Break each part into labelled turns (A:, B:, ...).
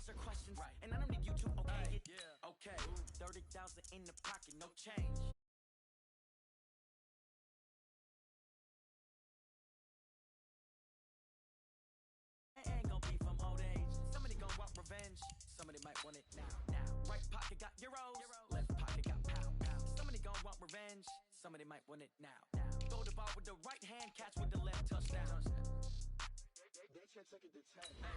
A: answer questions, and I don't need you to. Okay, okay. 30,000 in the pocket, no change. Ain't gonna be from old age. Somebody gonna want revenge. Somebody might want it now. Right pocket got euros, left pocket got pound. Somebody gonna want revenge. Somebody might want it now. Throw the ball with the right hand, catch with the left, touchdown. They can't take it to 10.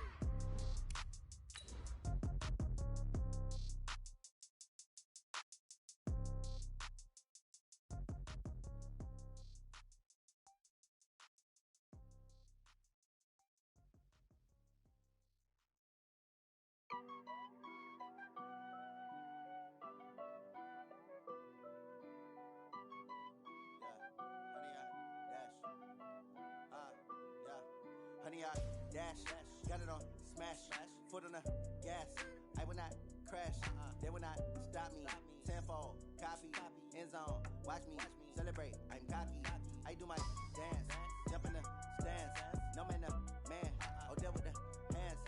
B: Honey, I dash, got it on smash, foot on the gas. I will not crash, they will not stop me. Tenfold, copy, end zone, watch me celebrate. I'm cocky, I do my dance, jump in the stands. No man, the man, oh, there with the hands.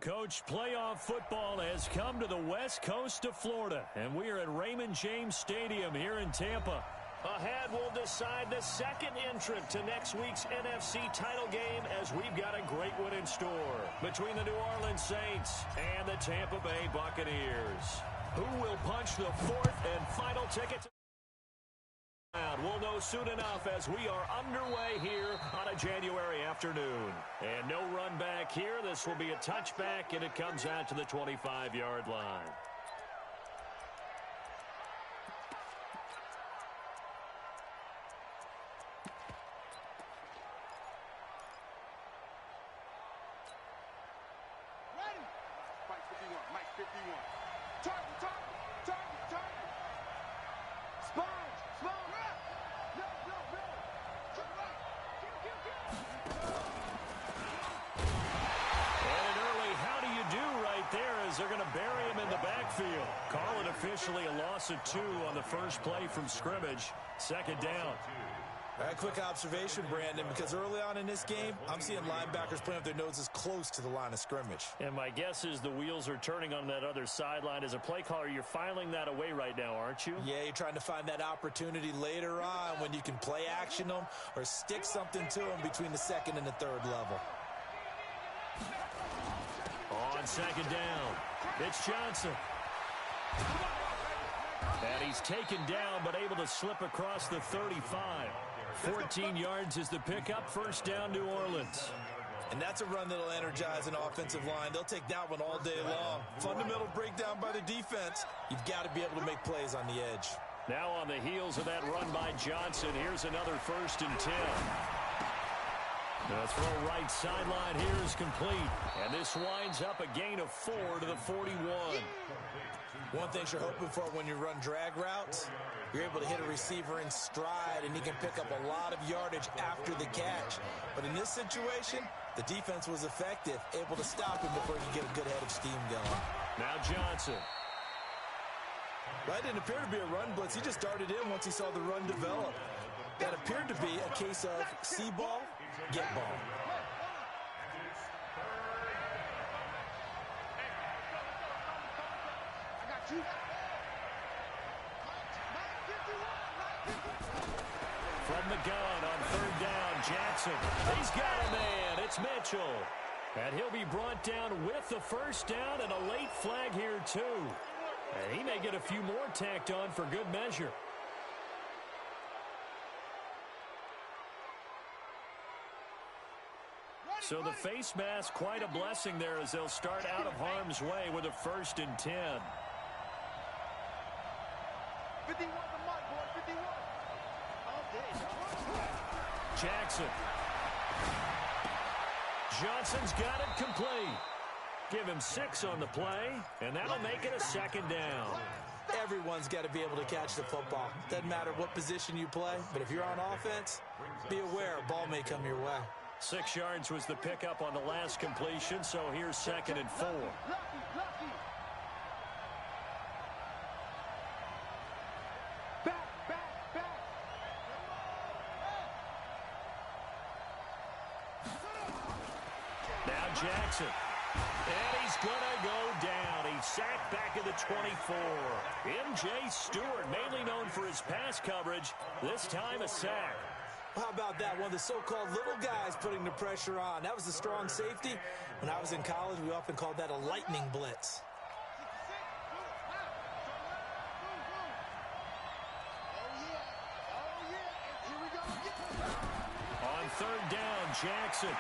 C: Coach, playoff football has come to the west coast of Florida, and we are at Raymond James Stadium here in Tampa.
D: Ahead, we'll decide the second entrant to next week's NFC title game as we've got a great one in store between the New Orleans Saints and the Tampa Bay Buccaneers. Who will punch the fourth and final ticket? We'll know soon enough as we are underway here on a January afternoon. And no run back here. This will be a touchback, and it comes out to the 25-yard line.
C: They're going to bury him in the backfield. Call it officially a loss of 2 on the first play from scrimmage. Second down.
E: All right, quick observation, Brandon, because early on in this game, I'm seeing linebackers playing with their noses close to the line of scrimmage.
C: And my guess is the wheels are turning on that other sideline. As a play caller, you're filing that away right now, aren't you?
E: Yeah, you're trying to find that opportunity later on when you can play action them or stick something to them between the second and the third level.
C: On second down, it's Johnson. And he's taken down but able to slip across the 35. 14 yards is the pickup. First down, New Orleans.
E: And that's a run that'll energize an offensive line. They'll take that one all day long. Fundamental breakdown by the defense. You've got to be able to make plays on the edge.
C: Now on the heels of that run by Johnson, here's another 1st and 10. The throw right sideline here is complete. And this winds up a gain of 4 to the 41.
E: One thing you're hoping for when you run drag routes, you're able to hit a receiver in stride, and he can pick up a lot of yardage after the catch. But in this situation, the defense was effective, able to stop him before he could get a good head of steam going.
C: Now Johnson.
E: That didn't appear to be a run blitz. He just darted in once he saw the run develop. That appeared to be a case of see ball, get ball.
C: From the gun on 3rd down, Jackson. He's got a man. It's Mitchell. And he'll be brought down with the first down and a late flag here too. And he may get a few more tacked on for good measure. So the face mask, quite a blessing there as they'll start out of harm's way with a 1st and 10.
F: 51 the mark, boy, 51.
C: Jackson. Johnson's got it complete. Give him 6 on the play, and that'll make it a 2nd down.
E: Everyone's got to be able to catch the football. Doesn't matter what position you play, but if you're on offense, be aware a ball may come your way.
C: 6 yards was the pickup on the last completion, so here's 2nd and 4. Jackson. And he's going to go down. He's sacked back at the 24. M.J. Stewart, mainly known for his pass coverage, this time a sack.
E: How about that? One of the so-called little guys putting the pressure on. That was a strong safety. When I was in college, we often called that a lightning blitz.
C: On third down, Jackson.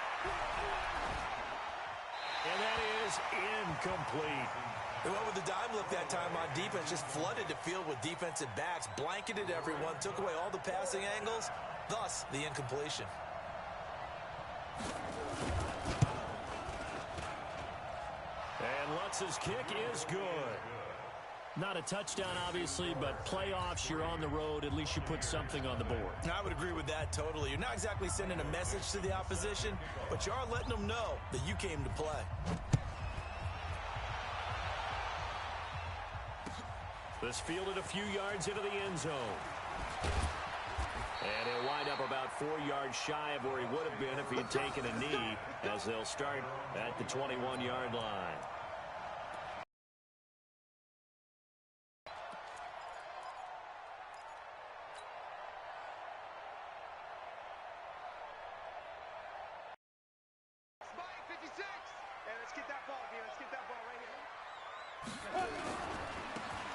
C: And that is incomplete.
E: They went with the dime look that time on defense, just flooded the field with defensive backs, blanketed everyone, took away all the passing angles, thus the incompletion.
C: And Lutz's kick is good. Not a touchdown, obviously, but playoffs, you're on the road. At least you put something on the board.
E: I would agree with that totally. You're not exactly sending a message to the opposition, but you are letting them know that you came to play.
C: This fielded a few yards into the end zone. And he'll wind up about 4 yards shy of where he would have been if he had taken a knee, as they'll start at the 21-yard line.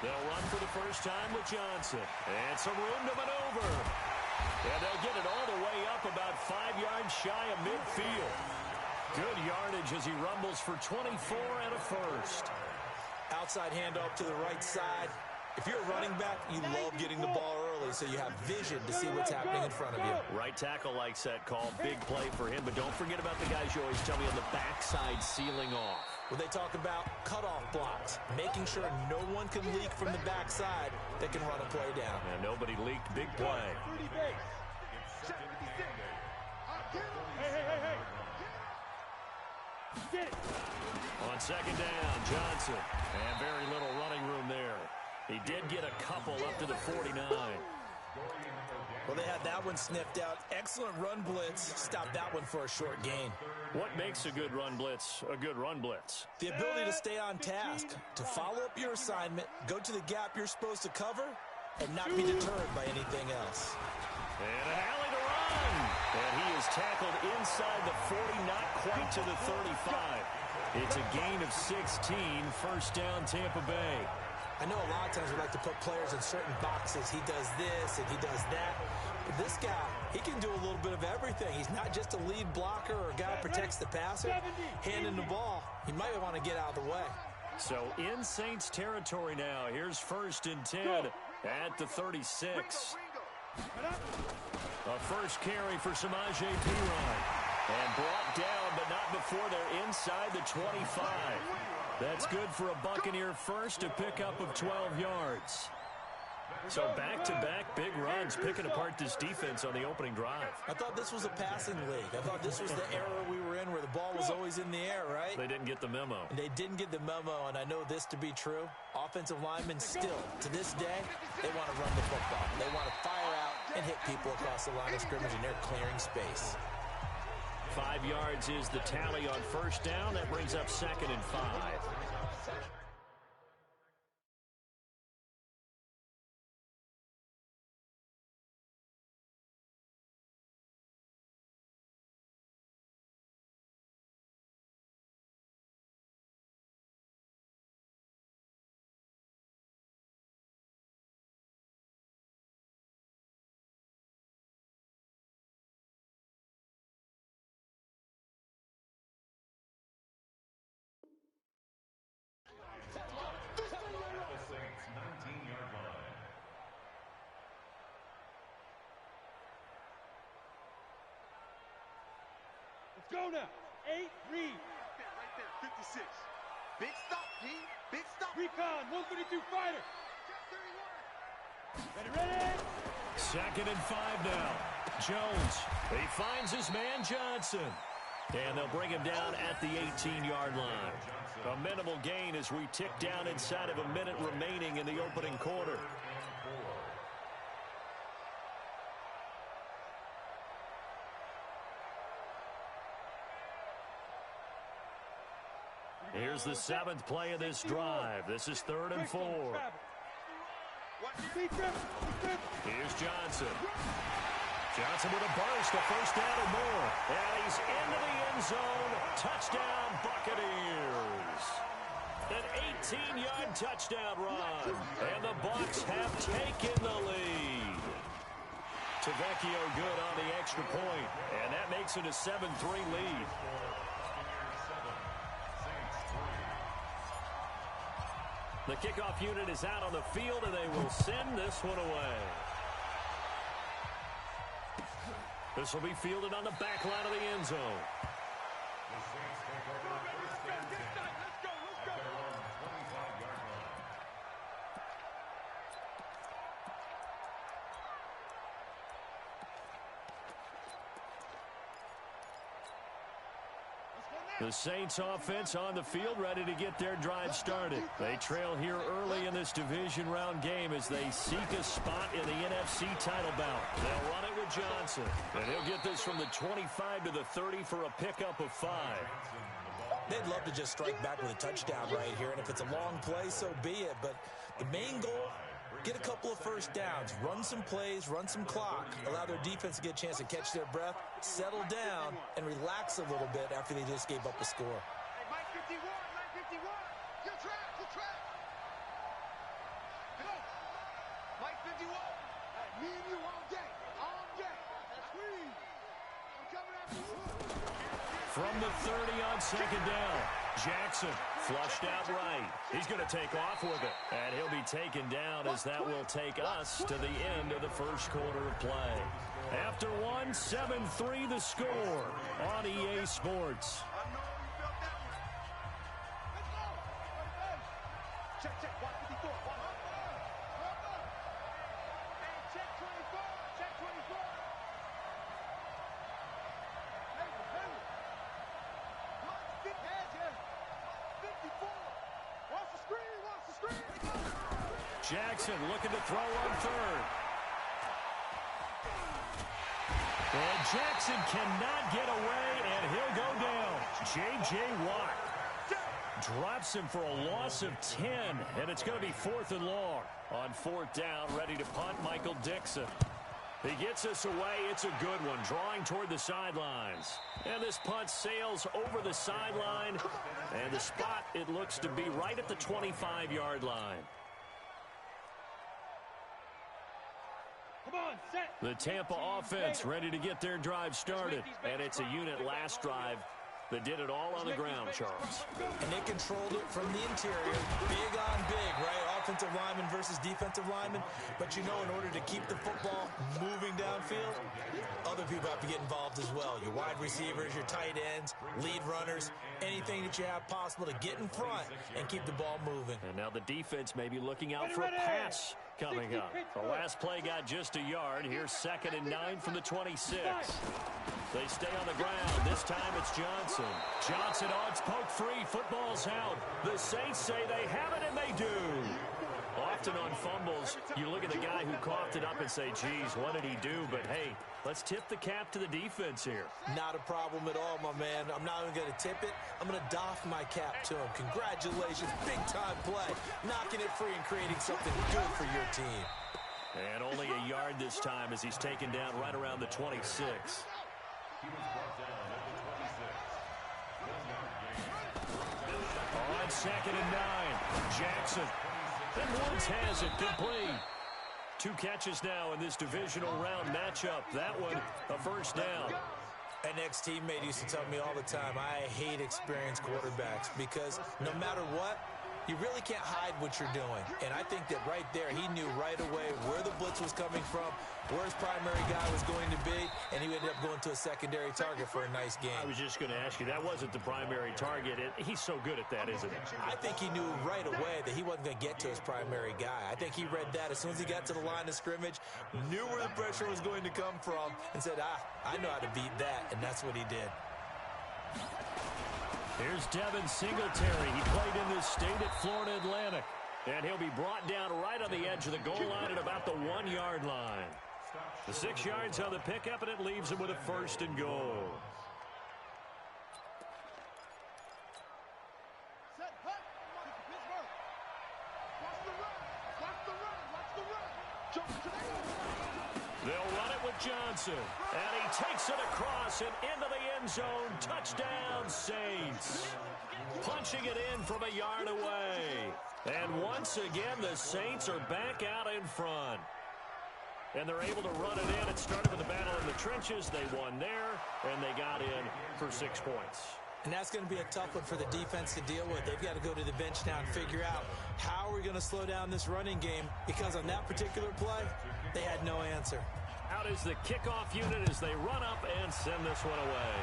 C: They'll run for the first time with Johnson. And some room to maneuver. And they'll get it all the way up about 5 yards shy of midfield. Good yardage as he rumbles for 24 and a first.
E: Outside handoff to the right side. If you're a running back, you love getting the ball early so you have vision to see what's happening in front of you.
C: Right tackle likes that call. Big play for him. But don't forget about the guys you always tell me on the backside sealing off.
E: When they talk about cutoff blocks, making sure no one can leak from the backside that can run a play down.
C: And nobody leaked. Big play. On second down, Johnson. And very little running room there. He did get a couple up to the 49.
E: Well, they had that one sniffed out. Excellent run blitz. Stopped that one for a short gain.
C: What makes a good run blitz a good run blitz?
E: The ability to stay on task, to follow up your assignment, go to the gap you're supposed to cover, and not be deterred by anything else.
C: And a alley to run. And he is tackled inside the 40, not quite to the 35. It's a gain of 16, first down Tampa Bay.
E: I know a lot of times we like to put players in certain boxes. He does this and he does that. But this guy, he can do a little bit of everything. He's not just a lead blocker or a guy who protects the passer. Handing the ball, he might want to get out of the way.
C: So in Saints territory now. Here's first and 10 at the 36. A first carry for Samaje Perine. And brought down, but not before they're inside the 25. That's good for a Buccaneer first, a pickup of 12 yards. So back-to-back big runs, picking apart this defense on the opening drive.
E: I thought this was a passing league. I thought this was the era we were in where the ball was always in the air, right?
C: They didn't get the memo.
E: And they didn't get the memo, and I know this to be true. Offensive linemen still, to this day, they want to run the football. They want to fire out and hit people across the line of scrimmage, and they're clearing space.
C: 5 yards is the tally on first down. That brings up second and 5.
F: Go now. 8, read. Right there, 56. Big stop, G. Big stop. Recon, 132 fighter. Ready.
C: Second and 5 now. Jones, he finds his man Johnson. And they'll bring him down at the 18-yard line. A minimal gain as we tick down inside of a minute remaining in the opening quarter. Here's the 7th play of this drive. This is 3rd and 4. Here's Johnson. Johnson with a burst, a first down and more. And he's into the end zone. Touchdown, Buccaneers. An 18-yard touchdown run. And the Bucs have taken the lead. Tavecchio good on the extra point. And that makes it a 7-3 lead. The kickoff unit is out on the field, and they will send this one away. This will be fielded on the back line of the end zone. The Saints offense on the field, ready to get their drive started. They trail here early in this division round game as they seek a spot in the NFC title bout. They'll run it with Johnson, and he'll get this from the 25 to the 30 for a pickup of 5.
E: They'd love to just strike back with a touchdown right here, and if it's a long play, so be it. But the main goal, get a couple of first downs, run some plays, run some clock, allow their defense to get a chance to catch their breath, settle down, and relax a little bit after they just gave up a score.
F: Hey, Mike 51, you're trapped, Go. Mike 51. Hey, me and you all day. Squeeze. I'm coming after you.
C: From the 30 on second down, Jackson flushed out right. He's going to take off with it, and he'll be taken down as that will take us to the end of the first quarter of play. After 7-3 the score on EA Sports.
F: I know you felt that one. Let's go. Check. Watch 54. Hey, check 24. Check 24. Hey. Watch 54. Watch the screen.
C: Jackson looking to throw on third. And Jackson cannot get away, and he'll go down. J.J. Watt drops him for a loss of 10, and it's going to be 4th and long. On 4th down, ready to punt, Michael Dixon. He gets us away. It's a good one, drawing toward the sidelines. And this punt sails over the sideline, and the spot, it looks to be right at the 25-yard line.
F: Come on, set.
C: The Tampa offense ready to get their drive started. And it's a unit last drive that did it all on the ground, Charles.
E: And they controlled it from the interior. Big on big, right? Offensive lineman versus defensive lineman. But you know, in order to keep the football moving downfield, other people have to get involved as well. Your wide receivers, your tight ends, lead runners, anything that you have possible to get in front and keep the ball moving.
C: And now the defense may be looking out for a pass coming up. The last play got just a yard. Here's 2nd and 9 from the 26. They stay on the ground. This time it's Johnson. Johnson odds poke free. Football's out. The Saints say they have it, and they do. Often on fumbles, you look at the guy who coughed it up and say, geez, what did he do? But, hey, let's tip the cap to the defense here.
E: Not a problem at all, my man. I'm not even going to tip it. I'm going to doff my cap to him. Congratulations. Big-time play. Knocking it free and creating something good for your team.
C: And only a yard this time as he's taken down right around the 26. On 2nd and 9, Jackson. And Woods has it complete. 2 catches now in this divisional round matchup. That one, a first down.
E: An ex-teammate used to tell me all the time, I hate experienced quarterbacks because no matter what, you really can't hide what you're doing. And I think that right there, he knew right away where the blitz was coming from, where his primary guy was going to be, and he ended up going to a secondary target for a nice game.
C: I was just going to ask you, that wasn't the primary target. He's so good at that, isn't he?
E: I think he knew right away that he wasn't going to get to his primary guy. I think he read that as soon as he got to the line of scrimmage, knew where the pressure was going to come from, and said, I know how to beat that, and that's what he did.
C: Here's Devin Singletary. He played in this state at Florida Atlantic. And he'll be brought down right on the edge of the goal line at about the 1-yard line. The 6 yards on the pickup, and it leaves him with a 1st and goal. They'll run it with Johnson. And he takes it across and into the end zone. Touchdown, Saints. Punching it in from a yard away. And once again, the Saints are back out in front. And they're able to run it in. It started with a battle in the trenches. They won there, and they got in for 6 points.
E: And that's going to be a tough one for the defense to deal with. They've got to go to the bench now and figure out how are we going to slow down this running game, because on that particular play, they had no answer.
C: Out is the kickoff unit as they run up and send this one away.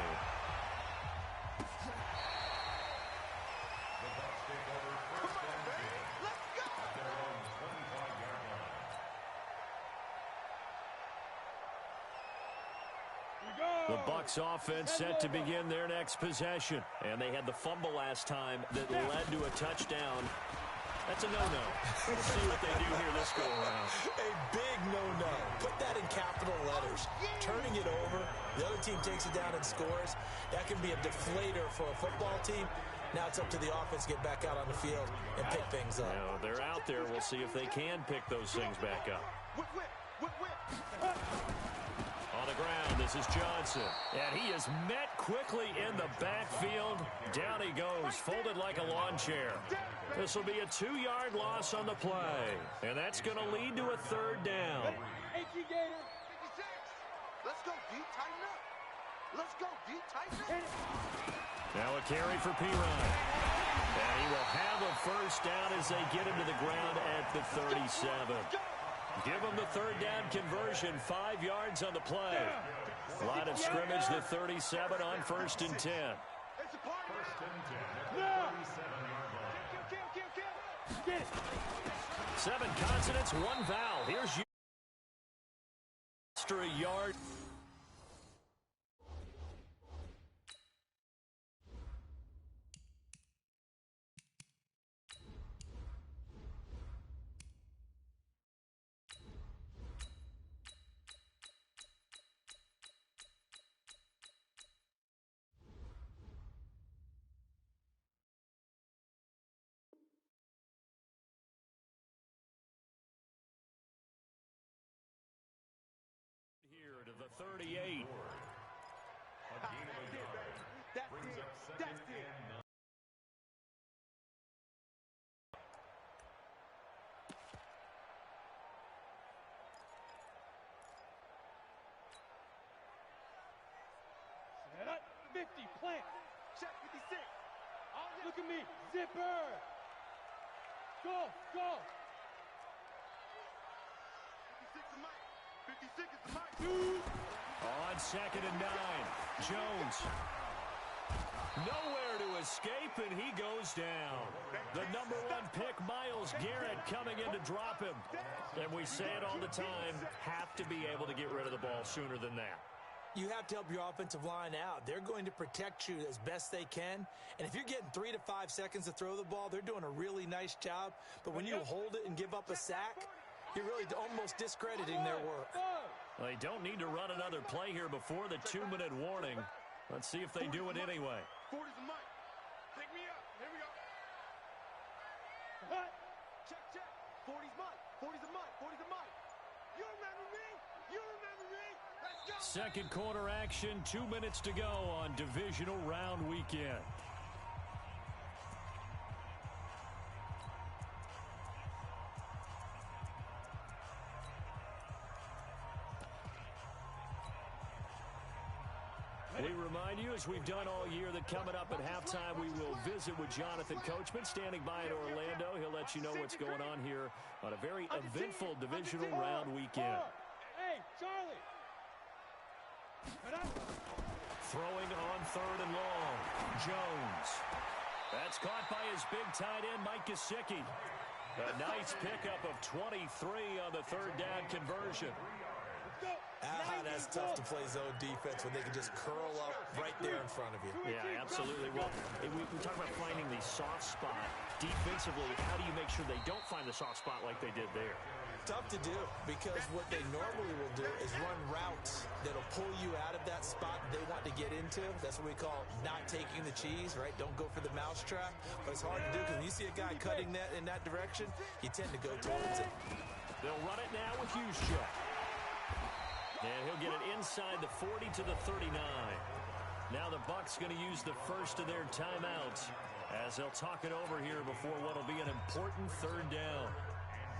C: The Bucs offense set to begin their next possession. And they had the fumble last time that led to a touchdown. That's a no-no. We'll see what they do here this go-around.
E: A big no-no. Put that in capital letters. Turning it over, the other team takes it down and scores. That can be a deflator for a football team. Now it's up to the offense to get back out on the field and pick things up.
C: You know, they're out there. We'll see if they can pick those things back up. On the ground, this is Johnson. And he is met quickly in the backfield. Down he goes, folded like a lawn chair. This will be a 2-yard loss on the play. And that's going to lead to a 3rd down.
B: Let's go deep, tighten up. Let's go deep, tighten up.
C: Now a carry for Pirine. And he will have a 1st down as they get him to the ground at the 37. Give him the 3rd down conversion, 5 yards on the play. Line of scrimmage, the 37 on 1st and 10. 7 consonants, 1 vowel. Here's you. Extra yard. To the 38.
F: That's it. Set up, 50, plant. Check 56. Look at me, zipper. Go, go. 56 is Mike. 56 is the Mike.
C: On 2nd and 9, Jones. Nowhere to escape, and he goes down. The number 1 pick, Myles Garrett, coming in to drop him. And we say it all the time, have to be able to get rid of the ball sooner than that.
E: You have to help your offensive line out. They're going to protect you as best they can. And if you're getting 3 to 5 seconds to throw the ball, they're doing a really nice job. But when you hold it and give up a sack, you're really almost discrediting their work.
C: They don't need to run another play here before the 2-minute warning. Let's see if they do it anyway.
F: 40's a Mike. Pick me up. Here we go. Check, check. 40's Mike. 40's a Mike. 40's a Mike. You remember me? You remember me? Let's go.
C: Second quarter action, 2 minutes to go on divisional round weekend. We remind you, as we've done all year, that coming up at halftime, we will visit with Jonathan Coachman, standing by in Orlando. He'll let you know what's going on here on a very eventful divisional round weekend.
F: Hey, Charlie.
C: Throwing on 3rd and long, Jones. That's caught by his big tight end, Mike Gesicki. A nice pickup of 23 on the 3rd down conversion.
E: That's tough to play zone defense when they can just curl up right there in front of you.
C: Yeah, absolutely. Well, we talk about finding the soft spot. Defensively, how do you make sure they don't find the soft spot like they did there?
E: Tough to do, because what they normally will do is run routes that'll pull you out of that spot they want to get into. That's what we call not taking the cheese, right? Don't go for the mousetrap. But it's hard to do, because when you see a guy cutting that in that direction, you tend to go towards it.
D: They'll run it now with Juszczyk. And he'll get it inside the 40 to the 39. Now the Bucs going to use the first of their timeouts as they'll talk it over here before what will be an important third down.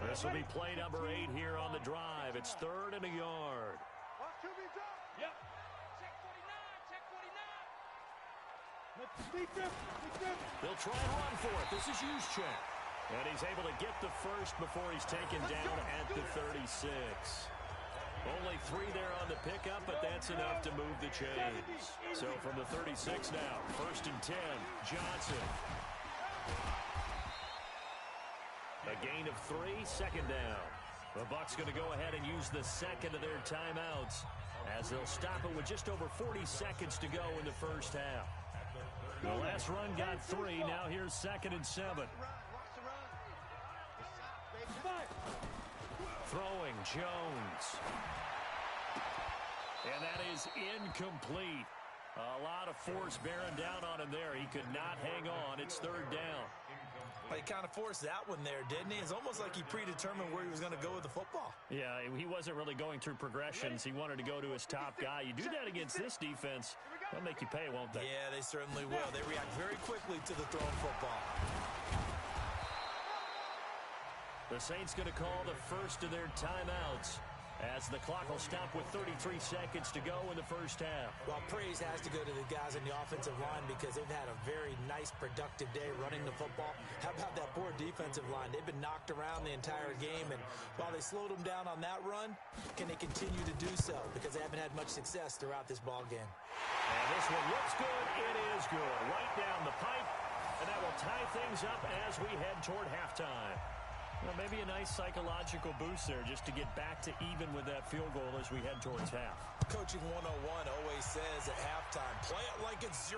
D: This will be play number 8 here on the drive. It's 3rd and a yard.
F: Yep. Check 49.
D: They'll try and run for it. This is Juszczyk. And he's able to get the first before he's taken down at the 36. Only 3 there on the pickup, but that's enough to move the chains. So from the 36 now, 1st and 10, Johnson. A gain of 3, 2nd down. The Bucs going to go ahead and use the second of their timeouts as they'll stop it with just over 40 seconds to go in the first half. The last run got 3. Now here's 2nd and 7. Throwing Jones. And that is incomplete. A lot of force bearing down on him there. He could not hang on. It's 3rd down.
E: He kind of forced that one there, didn't he? It's almost like he predetermined where he was going to go with the football.
D: Yeah, he wasn't really going through progressions. He wanted to go to his top guy. You do that against this defense, they'll make you pay, won't they?
E: Yeah, they certainly will. They react very quickly to the thrown football.
D: The Saints going to call the first of their timeouts as the clock will stop with 33 seconds to go in the first half.
E: Well, praise has to go to the guys on the offensive line because they've had a very nice, productive day running the football. How about that poor defensive line? They've been knocked around the entire game, and while they slowed them down on that run, can they continue to do so? Because they haven't had much success throughout this ball game.
D: And this one looks good. It is good. Right down the pipe, and that will tie things up as we head toward halftime. Well, maybe a nice psychological boost there just to get back to even with that field goal as we head towards half.
E: Coaching 101 always says at halftime, play it like it's 0-0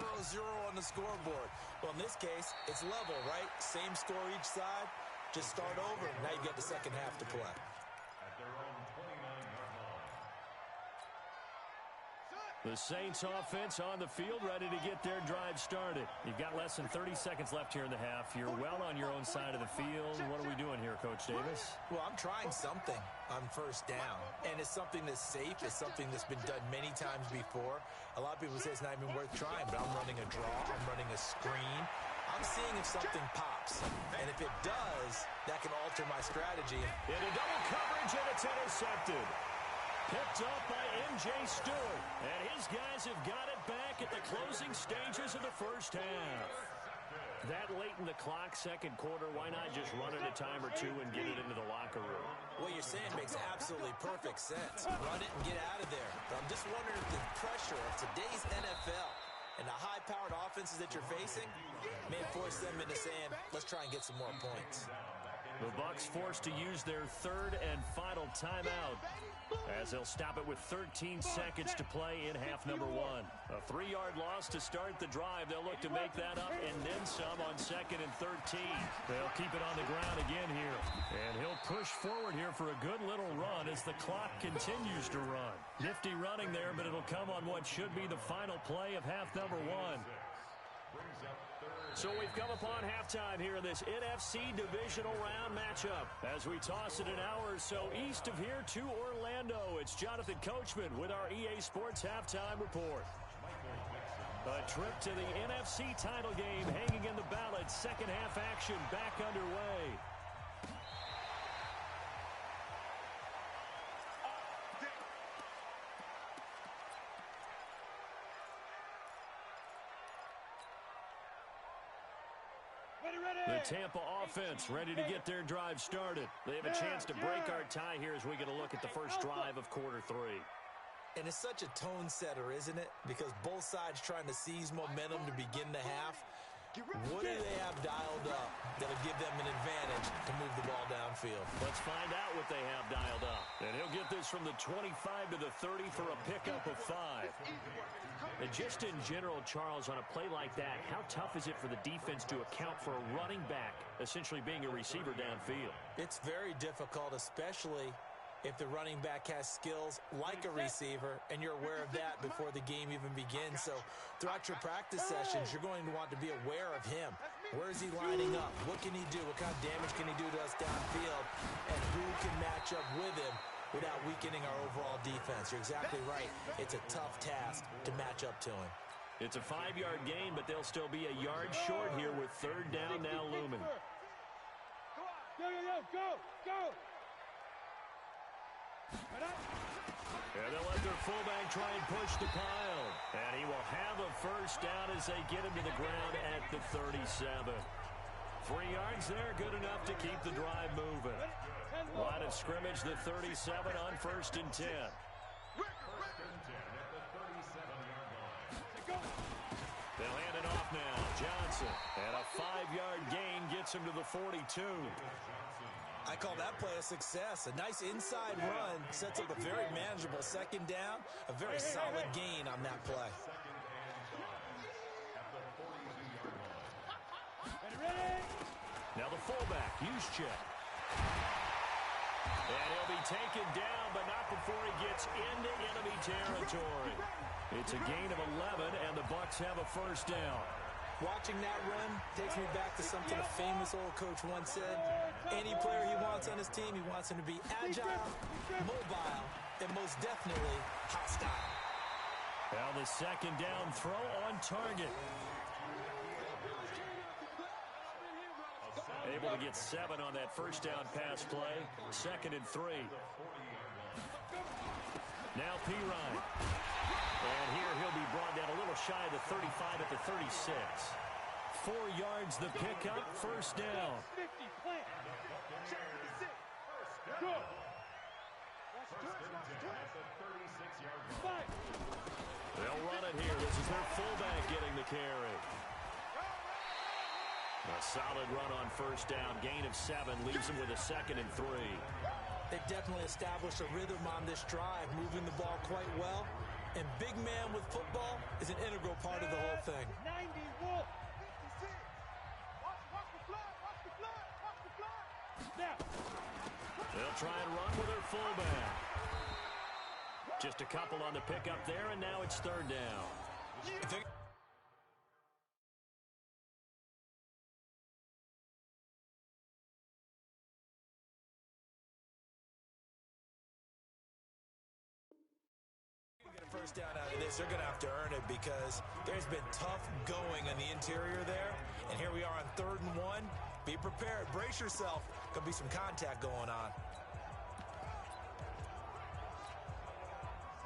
E: on the scoreboard. Well, in this case, it's level, right? Same score each side. Just start over. Now you get the second half to play.
D: The Saints offense on the field, ready to get their drive started. You've got less than 30 seconds left here in the half. You're well on your own side of the field. What are we doing here, Coach Davis?
E: Well, I'm trying something on first down, and it's something that's safe. It's something that's been done many times before. A lot of people say it's not even worth trying, but I'm running a draw. I'm running a screen. I'm seeing if something pops, and if it does, that can alter my strategy.
D: Into double coverage, and it's intercepted. Picked up by M.J. Stewart, and his guys have got it back at the closing stages of the first half. That late in the clock, second quarter, why not just run it a time or two and get it into the locker room?
E: What you're saying makes absolutely perfect sense. Run it and get out of there. But I'm just wondering if the pressure of today's NFL and the high-powered offenses that you're facing may force them into saying, let's try and get some more points.
D: The Bucs forced to use their third and final timeout as they'll stop it with 13 seconds to play in half number 1. A 3-yard loss to start the drive. They'll look to make that up and then some on 2nd and 13. They'll keep it on the ground again here. And he'll push forward here for a good little run as the clock continues to run. Nifty running there, but it'll come on what should be the final play of half number 1. So we've come upon halftime here in this NFC Divisional Round matchup. As we toss it an hour or so east of here to Orlando, it's Jonathan Coachman with our EA Sports Halftime Report. A trip to the NFC title game hanging in the balance. Second half action back underway. The Tampa offense ready to get their drive started. They have a chance to break our tie here as we get a look at the first drive of quarter 3.
E: And it's such a tone setter, isn't it? Because both sides trying to seize momentum to begin the half. What do they have dialed up that'll give them an advantage to move the ball downfield?
D: Let's find out what they have dialed up. And he'll get this from the 25 to the 30 for a pickup of 5. And just in general, Charles, on a play like that, how tough is it for the defense to account for a running back essentially being a receiver downfield?
E: It's very difficult, especially if the running back has skills like a receiver, and you're aware of that before the game even begins. So throughout your practice sessions, you're going to want to be aware of him. Where is he lining up? What can he do? What kind of damage can he do to us downfield? And who can match up with him without weakening our overall defense? You're exactly right. It's a tough task to match up to him.
C: It's a 5-yard gain, but they'll still be a yard short here with third down now looming.
F: Go!
C: And they'll let their fullback try and push the pile. And he will have a first down as they get him to the ground at the 37. 3 yards there, good enough to keep the drive moving. Line of scrimmage, the 37 on 1st and 10. They'll hand it off now. Johnson. And a 5-yard gain gets him to the 42.
E: I call that play a success. A nice inside run sets up a very manageable second down. A very solid gain on that play.
C: Now the fullback, Juszczyk. And he'll be taken down, but not before he gets into enemy territory. It's a gain of 11, and the Bucs have a first down.
E: Watching that run takes me back to something a famous old coach once said. Any player he wants on his team, he wants him to be agile, mobile, and most definitely hostile.
C: Now the second down throw on target. Able to get 7 on that first down pass play. 2nd and 3. Now Pirine. And here he'll be brought down a little shy of the 35 at the 36. 4 yards the pickup, first down. They'll run it here. This is their fullback getting the carry. A solid run on first down. Gain of 7 leaves him with a 2nd and 3.
E: They've definitely established a rhythm on this drive, moving the ball quite well. And big man with football is an integral part of the whole thing.
F: 90 Wolf. 56. Watch the flag. Now.
C: They'll try and run with their fullback. Just a couple on the pickup there, and now it's third down.
E: First down out of this, they're going to have to earn it because there's been tough going on the interior there. And here we are on 3rd and 1. Be prepared. Brace yourself. Could be some contact going on.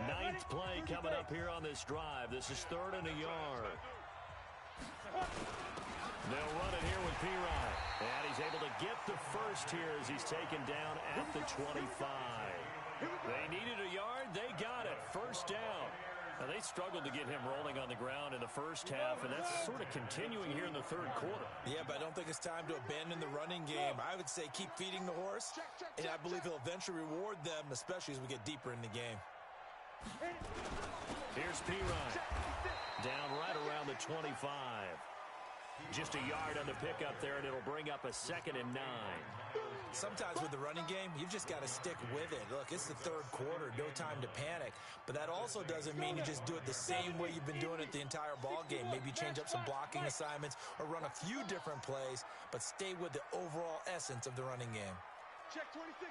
C: 9th play coming up here on this drive. This is 3rd and a yard. They'll run it here with Pirine. And he's able to get the first here as he's taken down at the 25. They needed a yard. They got it. First down. Now, they struggled to get him rolling on the ground in the first half, and that's sort of continuing here in the 3rd quarter.
E: Yeah, but I don't think it's time to abandon the running game. I would say keep feeding the horse, and I believe he'll eventually reward them, especially as we get deeper in the game.
C: Here's Pirine. Down right around the 25. Just a yard on the pickup there, and it'll bring up a 2nd and 9.
E: Sometimes with the running game, you've just got to stick with it. Look, it's the 3rd quarter, no time to panic. But that also doesn't mean you just do it the same way you've been doing it the entire ball game. Maybe change up some blocking assignments or run a few different plays, but stay with the overall essence of the running game.
F: Check 26.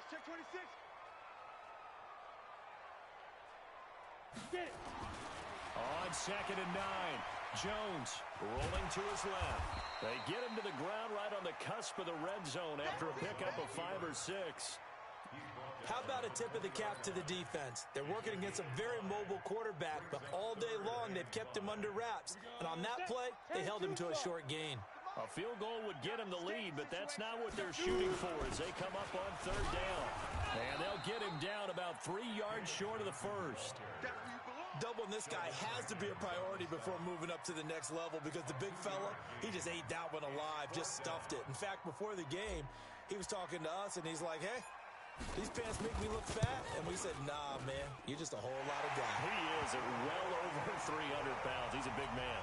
F: Get it.
C: On 2nd and 9. Jones rolling to his left. They get him to the ground right on the cusp of the red zone after a pickup of 5 or 6.
E: How about a tip of the cap to the defense? They're working against a very mobile quarterback, but all day long they've kept him under wraps. And on that play, they held him to a short gain.
C: A field goal would get him the lead, but that's not what they're shooting for as they come up on 3rd down. And they'll get him down about 3 yards short of the first.
E: Doubling this guy has to be a priority before moving up to the next level because the big fella, he just ate that one alive, just stuffed it. In fact, before the game, he was talking to us, and he's like, hey, these pants make me look fat. And we said, nah, man, you're just a whole lot of guy.
C: He is at well over 300 pounds. He's a big man.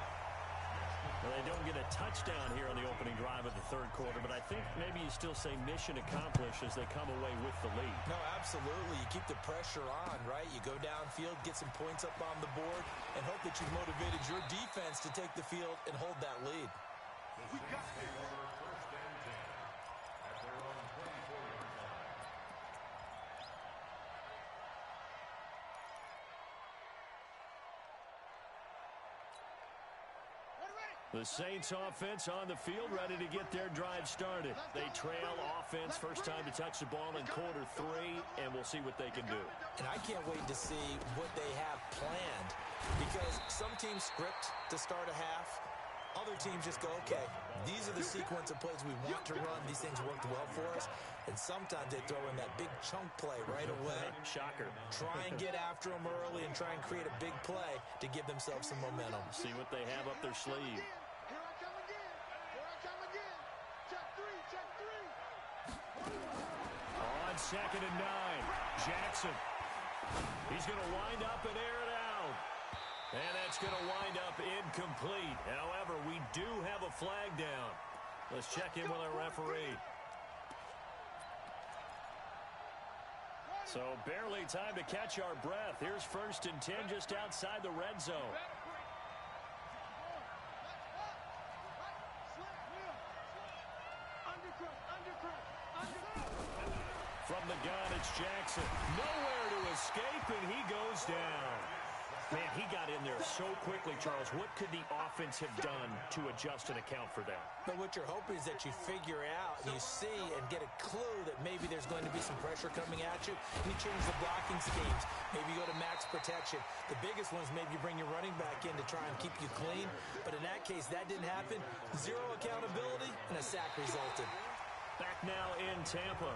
C: Well, they don't get a touchdown here on the opening drive of the third quarter, but I think maybe you still say mission accomplished as they come away with the lead.
E: No, absolutely. You keep the pressure on, right? You go downfield, get some points up on the board, and hope that you've motivated your defense to take the field and hold that lead.
F: We got this.
C: The Saints offense on the field, ready to get their drive started. They trail offense, first time to touch the ball in quarter 3, and we'll see what they can do.
E: And I can't wait to see what they have planned, because some teams script to start a half. Other teams just go, okay, these are the sequence of plays we want to run. These things worked well for us. And sometimes they throw in that big chunk play right away.
C: Shocker.
E: Try and get after them early and try and create a big play to give themselves some momentum.
C: See what they have up their sleeve.
F: Here I come again. Here I come again. Check three, check three.
C: On 2nd and 9, Jackson. He's going to wind up and air it out. And that's going to wind up incomplete. However, we do have a flag down. Let's check in with our referee. So barely time to catch our breath. Here's 1st and 10 just outside the red zone. From the gun, it's Jackson. Nowhere to escape, and he goes down. Man, he got in there so quickly, Charles. What could the offense have done to adjust and account for that?
E: But what you're hoping is that you figure out and you see and get a clue that maybe there's going to be some pressure coming at you, and you change the blocking schemes. Maybe you go to max protection. The biggest one is maybe you bring your running back in to try and keep you clean. But in that case, that didn't happen. Zero accountability, and a sack resulted.
C: Back now in Tampa.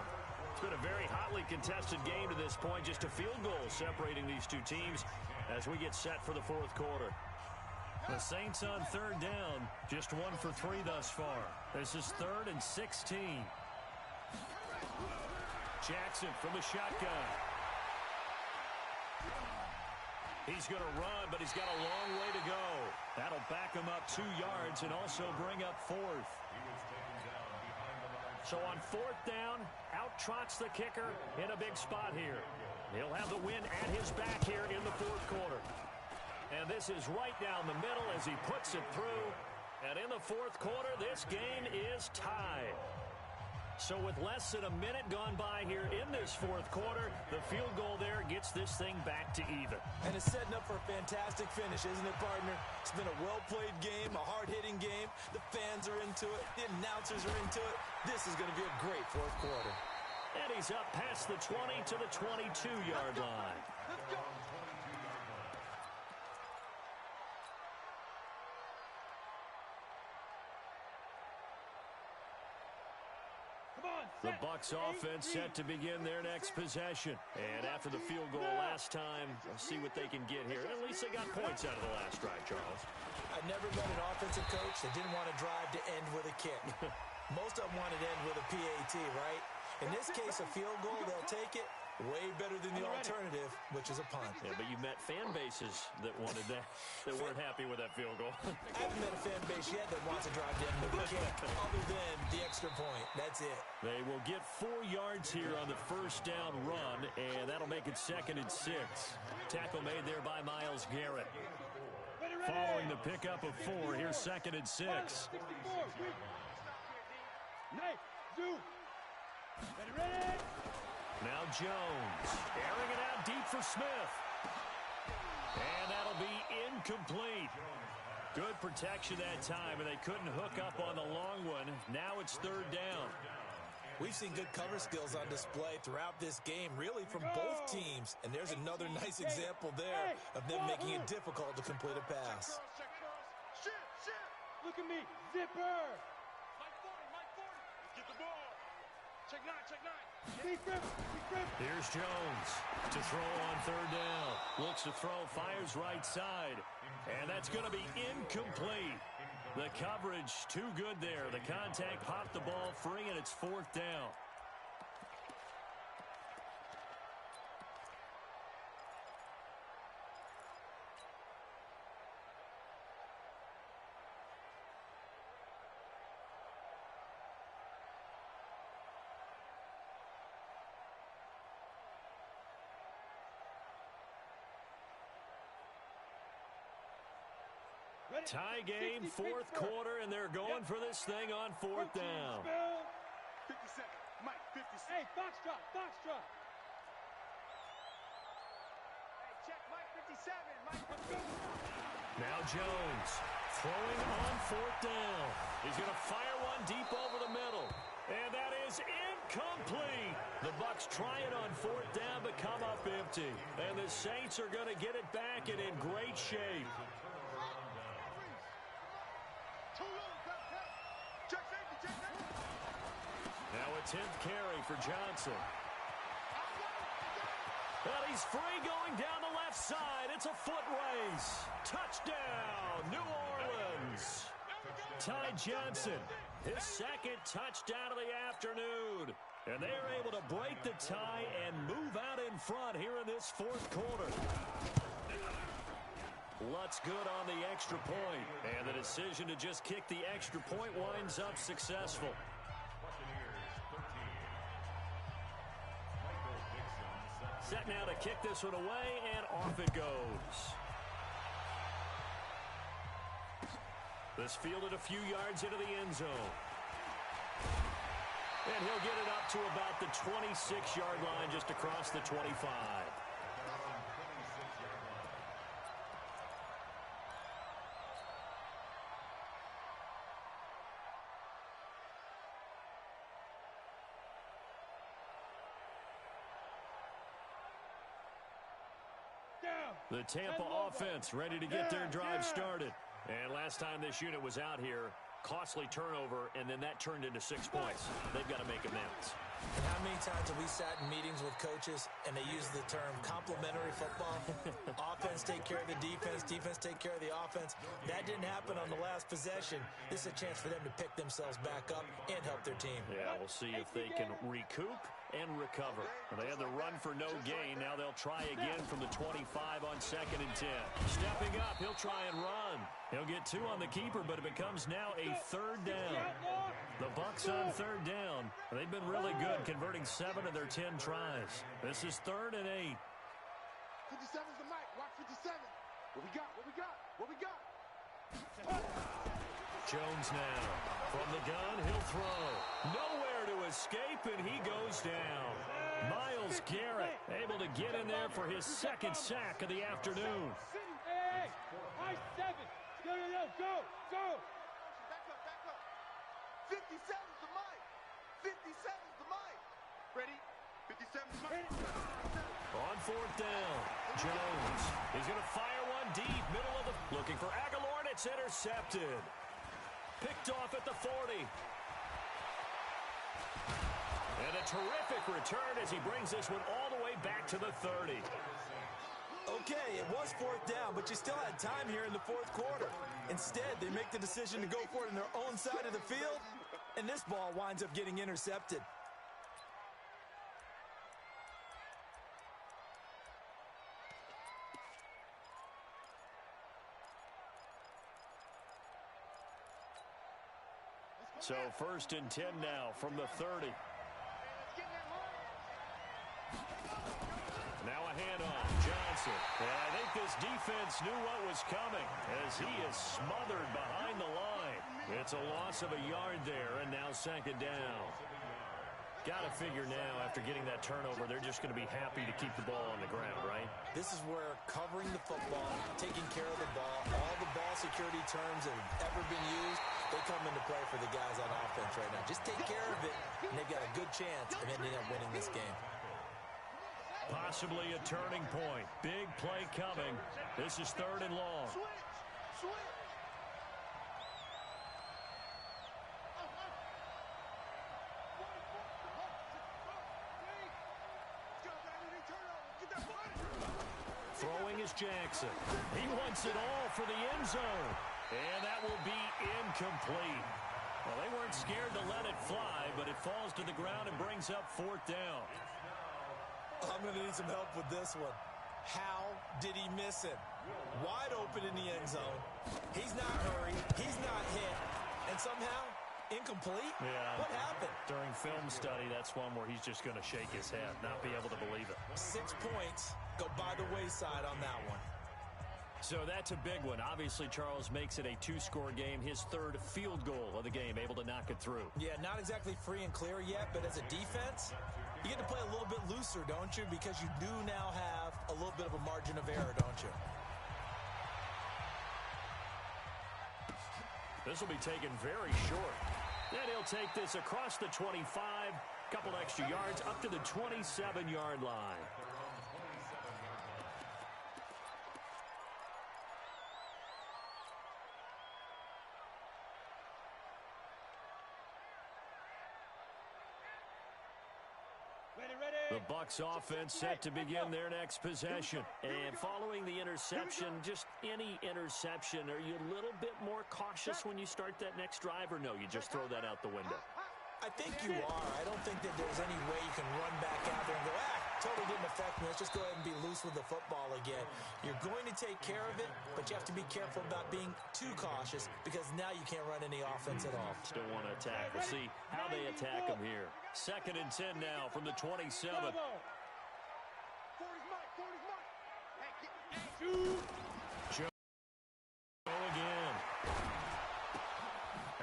C: It's been a very hotly contested game to this point. Just a field goal separating these two teams as we get set for the fourth quarter. The Saints on 3rd down, just 1 for 3 thus far. This is 3rd and 16. Jackson from the shotgun. He's going to run, but he's got a long way to go. That'll back him up 2 yards and also bring up 4th. So on 4th down, out trots the kicker in a big spot here. He'll have the win at his back here in the fourth quarter. And this is right down the middle as he puts it through. And in the fourth quarter, this game is tied. So with less than a minute gone by here in this fourth quarter, the field goal there gets this thing back to even.
E: And it's setting up for a fantastic finish, isn't it, partner? It's been a well-played game, a hard-hitting game. The fans are into it. The announcers are into it. This is going to be a great fourth quarter.
C: And he's up past the 20 to the 22-yard line.
F: Let's go.
C: The Bucs offense set to begin their next possession. And after the field goal last time, we'll see what they can get here. At least they got points out of the last drive, Charles.
E: I've never met an offensive coach that didn't want to drive to end with a kick. Most of them wanted to end with a PAT, right? In this case, a field goal, they'll take it. Way better than the alternative, which is a punt.
C: Yeah, but you met fan bases that wanted that, that weren't happy with that field goal.
E: I haven't met a fan base yet that wants to drive to end with a kick, other than the extra point. That's it.
C: They will get 4 yards here on the first down run, and that'll make it 2nd and 6. Tackle made there by Myles Garrett. Following the pickup of 4, here's 2nd and 6.
F: Nice. Zoom. Ready.
C: Now Jones, airing it out deep for Smith. And that'll be incomplete. Good protection that time, and they couldn't hook up on the long one. Now it's 3rd down.
E: We've seen good cover skills on display throughout this game, really from both teams. And there's another nice example there of them making it difficult to complete a pass.
F: Shift. Look at me. Zipper. Mike 40. Get the ball. Check 9.
C: Here's Jones to throw on 3rd down. Looks to throw, fires right side. And that's going to be incomplete. The coverage too good there. The contact popped the ball free, and it's 4th down. Tie game, fourth quarter, and they're going for this thing on fourth down.
F: 57, Mike, 56. Hey, box drop, box drop. Hey, check Mike, 57, Mike, let's go.
C: Now Jones throwing on fourth down. He's going to fire one deep over the middle. And that is incomplete. The Bucs try it on fourth down but come up empty. And the Saints are going to get it back and in great shape. Now a 10th carry for Johnson. Well, he's free going down the left side. It's a foot race. Touchdown, New Orleans. Ty Johnson, his second touchdown of the afternoon. And they are able to break the tie and move out in front here in this fourth quarter. Lutz good on the extra point. And the decision to just kick the extra point winds up successful. Set now to kick this one away, and off it goes. This fielded a few yards into the end zone. And he'll get it up to about the 26-yard line, just across the 25. The Tampa offense ready to get their drive started. And last time this unit was out here, costly turnover, and then that turned into 6 points. They've got to make amends.
E: How many times have we sat in meetings with coaches and they use the term complementary football? Offense take care of the defense, defense take care of the offense. That didn't happen on the last possession. This is a chance for them to pick themselves back up and help their team.
C: Yeah, we'll see if they can recoup and recover. They had the run for no gain. Now they'll try again from the 25 on 2nd and 10. Stepping up, he'll try and run. He'll get 2 on the keeper, but it becomes now a 3rd down. The Bucs on 3rd down. They've been really good, converting 7 of their 10 tries. This is 3rd and 8.
F: 57's the mic. Watch 57. What we got? What we got? What we got?
C: Jones now. From the gun, he'll throw. Nowhere to escape, and he goes down. Myles Garrett able to get in there for his 2nd sack of the afternoon.
F: Hey, high 7. Go. Back up. 57's the mic. 57's the mic. Ready? 57's the mic.
C: On 4th down, Jones. He's going to fire one deep, middle of the... Looking for Aguilar, and it's intercepted. Picked off at the 40. And a terrific return as he brings this one all the way back to the 30.
E: Okay, it was 4th down, but you still had time here in the 4th quarter. Instead, they make the decision to go for it on their own side of the field, and this ball winds up getting intercepted.
C: So 1st and 10 now from the 30. Now a handoff, Johnson. And I think this defense knew what was coming as he is smothered behind the line. It's a loss of a yard there, and now 2nd down. Got to figure now, after getting that turnover, they're just going to be happy to keep the ball on the ground, right?
E: This is where covering the football, taking care of the ball, all the ball security terms that have ever been used, they come into play for the guys on offense right now. Just take care of it, and they've got a good chance of ending up winning this game.
C: Possibly a turning point. Big play coming. This is 3rd and long.
F: Switch.
C: Throwing is Jackson. He wants it all for the end zone. And that will be incomplete. Well, they weren't scared to let it fly, but it falls to the ground and brings up 4th down.
E: I'm going to need some help with this one. How did he miss him? Wide open in the end zone. He's not hurried. He's not hit. And somehow, incomplete?
C: Yeah.
E: What happened?
C: During film study, that's one where he's just going to shake his head, not be able to believe it.
E: 6 points go by the wayside on that one.
C: So that's a big one. Obviously, Charles makes it a two-score game, his third field goal of the game, able to knock it through.
E: Yeah, not exactly free and clear yet, but as a defense, you get to play a little bit looser, don't you? Because you do now have a little bit of a margin of error, don't you?
C: This will be taken very short. And he'll take this across the 25, couple extra yards, up to the 27-yard line. The Bucs offense set to begin their next possession. And following the interception, just any interception, are you a little bit more cautious when you start that next drive, or no, you just throw that out the window?
E: I think you are. I don't think that there's any way you can run back out there and go, totally didn't affect me. Let's just go ahead and be loose with the football again. You're going to take care of it, but you have to be careful about being too cautious because now you can't run any offense at all.
C: Still want to attack. We'll see how they attack them here. 2nd and 10 now from the 27. Joe again.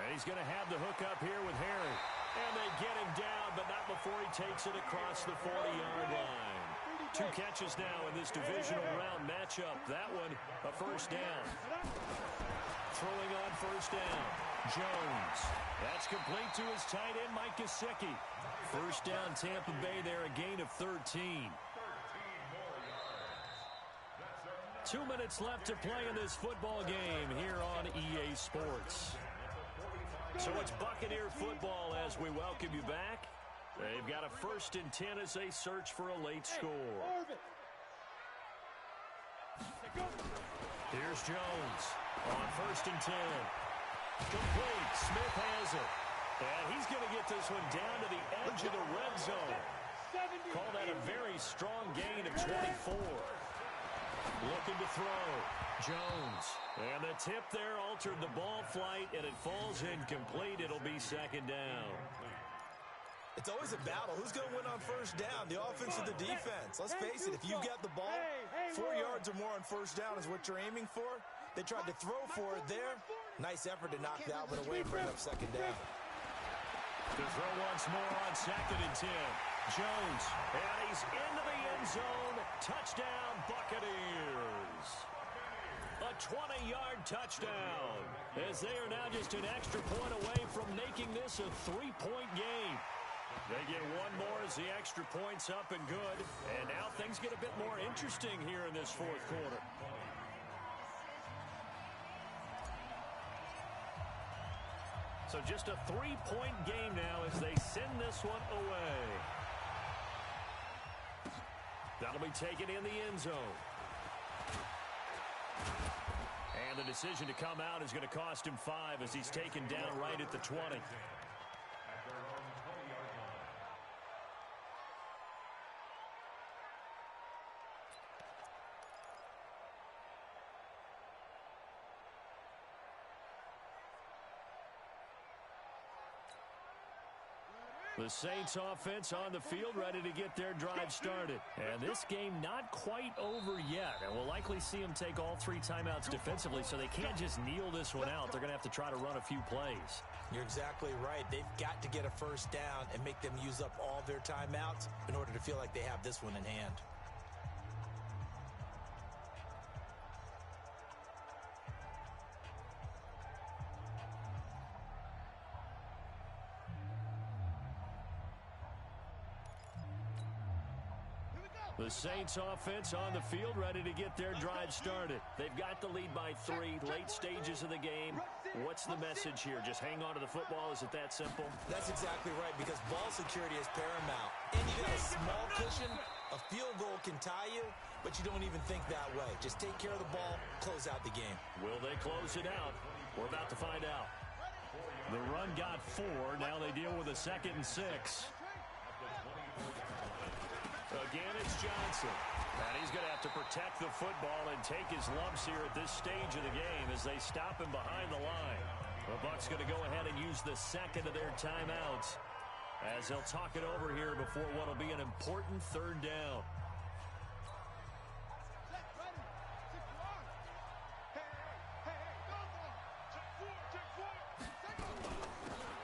C: And he's going to have the hook up here with Harry. And they get him down, but not before he takes it across the 40-yard line. 2 catches now in this divisional round matchup. That one, a first down. Throwing on first down, Jones. That's complete to his tight end, Mike Gesicki. First down, Tampa Bay there, a gain of 13. 2 minutes left to play in this football game here on EA Sports. So it's Buccaneer football as we welcome you back. They've got a 1st and 10 as they search for a late score. Here's Jones on 1st and 10. Complete. Smith has it. And he's going to get this one down to the edge of the red zone. Call that a very strong gain of 24. Looking to throw. Jones. And the tip there altered the ball flight, and it falls incomplete. It'll be 2nd down.
E: It's always a battle. Who's going to win on first down, the offense or the defense? Let's face it, if you've got the ball, 4 yards or more on first down is what you're aiming for. They tried to throw for it there. Nice effort to knock that one away and bring up 2nd down.
C: To throw once more on 2nd and 10. Jones, and he's into the end zone. Touchdown, Buccaneers. A 20-yard touchdown, as they are now just an extra point away from making this a 3-point game. They get one more as the extra point's up and good. And now things get a bit more interesting here in this 4th quarter. So just a 3-point game now as they send this one away. That'll be taken in the end zone. And the decision to come out is going to cost him 5 as he's taken down right at the 20. The Saints offense on the field ready to get their drive started. And this game not quite over yet. And we'll likely see them take all 3 timeouts defensively, so they can't just kneel this one out. They're going to have to try to run a few plays.
E: You're exactly right. They've got to get a first down and make them use up all their timeouts in order to feel like they have this one in hand.
C: The Saints offense on the field ready to get their drive started. They've got the lead by 3, late stages of the game. What's the message here? Just hang on to the football? Is it that simple?
E: That's exactly right, because ball security is paramount. And you got a small cushion, a field goal can tie you, but you don't even think that way. Just take care of the ball, close out the game.
C: Will they close it out? We're about to find out. The run got 4. Now they deal with a 2nd and 6. Again, it's Johnson. And he's going to have to protect the football and take his lumps here at this stage of the game as they stop him behind the line. The Bucs going to go ahead and use the 2nd of their timeouts as they'll talk it over here before what will be an important 3rd down.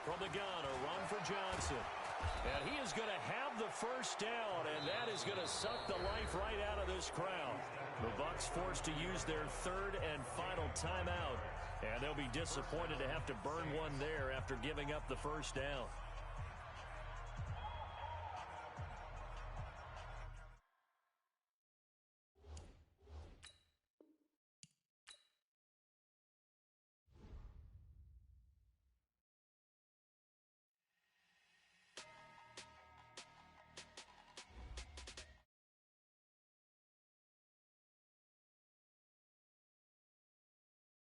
C: From the gun, a run for Johnson. And he is going to have the first down, and that is going to suck the life right out of this crowd. The Bucs forced to use their third and final timeout, and they'll be disappointed to have to burn one there after giving up the first down.